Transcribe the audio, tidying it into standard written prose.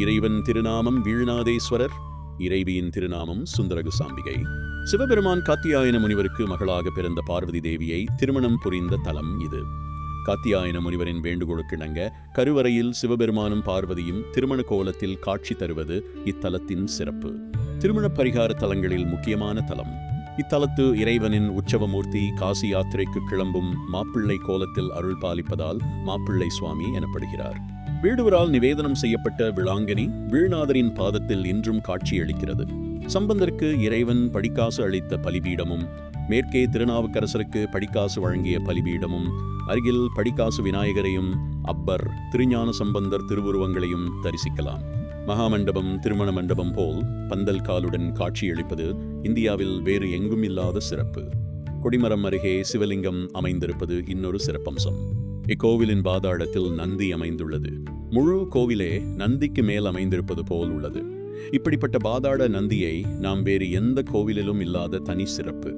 இறைவன் திருநாமம் வீழ்நாதேஸ்வரர், இறைவியின் திருநாமம் சுந்தரகுசாம்பிகை. சிவபெருமான் காத்தியாயன முனிவருக்கு மகளாக பிறந்த பார்வதி தேவியை திருமணம் புரிந்த தலம் இது. காத்தியாயன முனிவரின் வேண்டுகோளுக்கிணங்க கருவறையில் சிவபெருமானும் பார்வதியும் திருமண கோலத்தில் காட்சி தருவது இத்தலத்தின் சிறப்பு. திருமண பரிகார தலங்களில் முக்கியமான தலம். இத்தலத்து இறைவனின் உற்சவமூர்த்தி காசி யாத்திரைக்கு கிளம்பும் மாப்பிள்ளை கோலத்தில் அருள் பாலிப்பதால் மாப்பிள்ளை சுவாமி எனப்படுகிறார். வேடுவரால் நிவேதனம் செய்யப்பட்ட விளாங்கனி வீழ்நாதரின் பாதத்தில் இன்றும் காட்சியளிக்கிறது. சம்பந்தருக்கு இறைவன் படிக்காசு அளித்த பலிபீடமும், மேற்கே திருநாவுக்கரசருக்கு படிக்காசு வழங்கிய பலிபீடமும், அருகில் படிக்காசு விநாயகரையும் அப்பர் திருஞான சம்பந்தர் திருவுருவங்களையும் தரிசிக்கலாம். மகாமண்டபம் திருமண மண்டபம் போல் பந்தல் காலுடன் காட்சியளிப்பது இந்தியாவில் வேறு எங்கும் இல்லாத சிறப்பு. கொடிமரம் அருகே சிவலிங்கம் அமைந்திருப்பது இன்னொரு சிறப்பம்சம். இக்கோவிலின் பாதாளத்தில் நந்தி அமைந்துள்ளது. முழு கோவிலே நந்திக்கு மேல் அமைந்திருப்பது போல் உள்ளது. இப்படிப்பட்ட பாதாள நந்தியை நாம் வேறு எந்த கோவிலிலும் இல்லாத தனி சிறப்பு.